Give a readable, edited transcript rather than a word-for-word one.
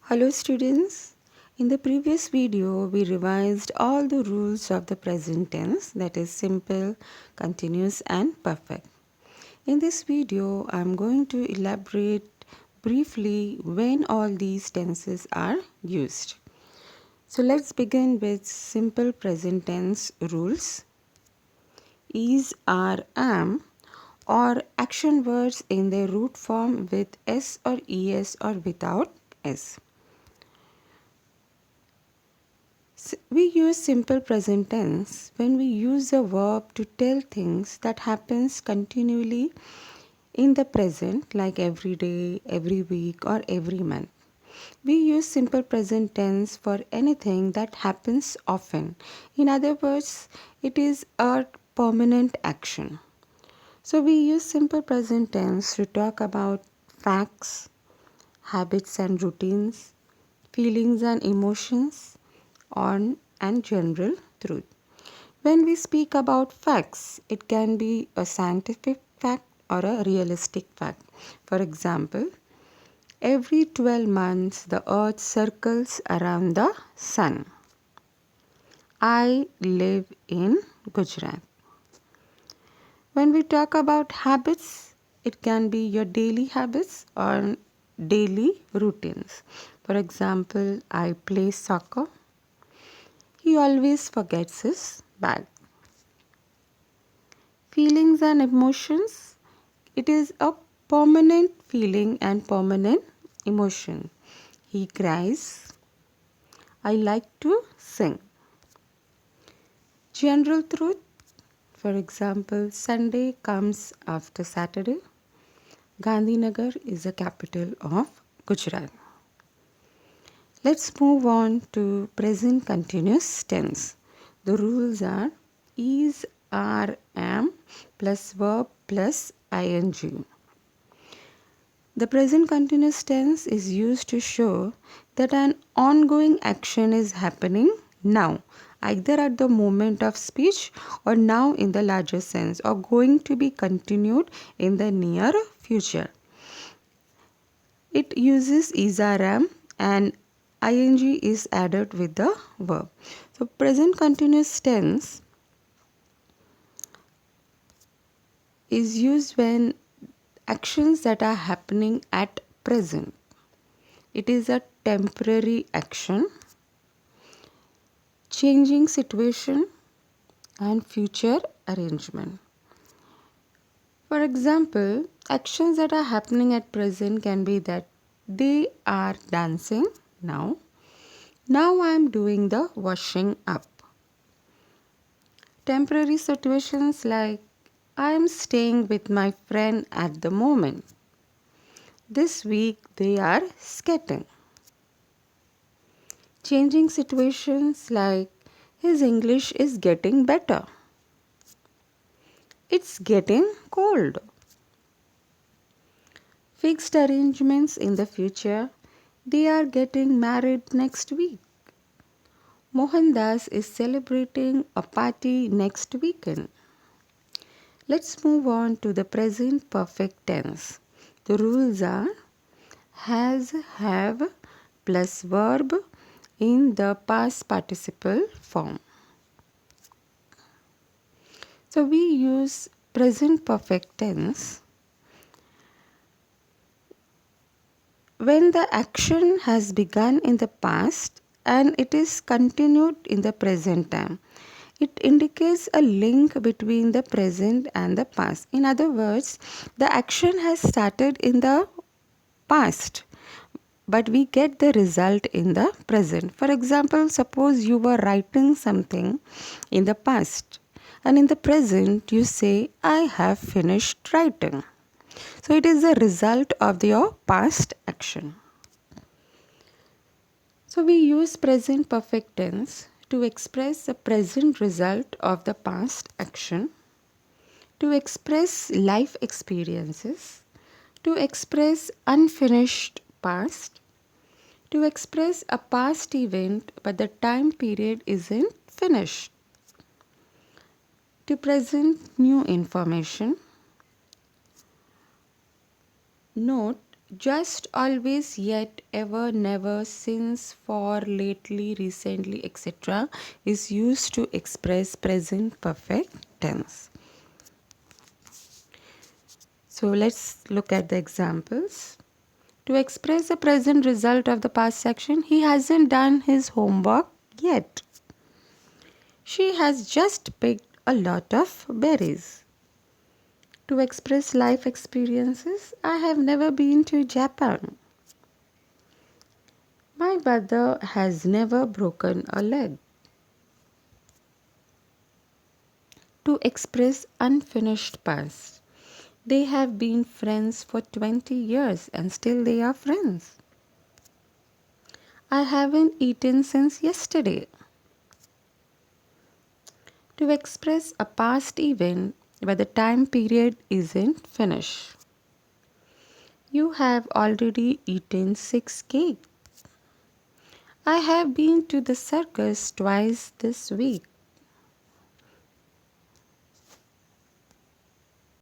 Hello students. In the previous video, we revised all the rules of the present tense, that is simple, continuous and perfect. In this video, I am going to elaborate briefly when all these tenses are used. So let's begin with simple present tense rules. Is, are, am or action words in their root form with s or es or without s. We use simple present tense when we use a verb to tell things that happens continually in the present, like every day, every week or every month. We use simple present tense for anything that happens often. In other words, it is a permanent action. So we use simple present tense to talk about facts, habits and routines, feelings and emotions, on and general truth. When we speak about facts, it can be a scientific fact or a realistic fact. For example, every 12 months the earth circles around the sun. I live in Gujarat. When we talk about habits, it can be your daily habits or daily routines. For example, I play soccer. He always forgets his bag. Feelings and emotions, it is a permanent feeling and permanent emotion. He cries. I like to sing. General truth, for example, Sunday comes after Saturday. Gandhinagar is the capital of Gujarat. Let's move on to present continuous tense. The rules are is, are, am plus verb plus ing. The present continuous tense is used to show that an ongoing action is happening now, either at the moment of speech or now in the larger sense, or going to be continued in the near future. It uses is, are, am and ing is added with the verb. So present continuous tense is used when actions that are happening at present. It is a temporary action, changing situation and future arrangement. For example, actions that are happening at present can be that they are dancing now. Now I am doing the washing up. Temporary situations like I am staying with my friend at the moment. This week they are skating. Changing situations like his English is getting better. It's getting cold. Fixed arrangements in the future. They are getting married next week. Mohandas is celebrating a party next weekend. Let's move on to the present perfect tense. The rules are has, have plus verb in the past participle form. So we use present perfect tense when the action has begun in the past and it is continued in the present time. It indicates a link between the present and the past. In other words, the action has started in the past, but we get the result in the present. For example, suppose you were writing something in the past and in the present you say, I have finished writing. So it is the result of your past action. So we use present perfect tense to express the present result of the past action, to express life experiences, to express unfinished past, to express a past event but the time period isn't finished, to present new information. Note Just, always, yet, ever, never, since, for, lately, recently, etc. is used to express present perfect tense. So let's look at the examples. To express the present result of the past section, he hasn't done his homework yet. She has just picked a lot of berries. To express life experiences, I have never been to Japan. My brother has never broken a leg. To express unfinished past, they have been friends for 20 years and still they are friends. I haven't eaten since yesterday. To express a past event where the time period isn't finished. You have already eaten 6 cakes. I have been to the circus twice this week.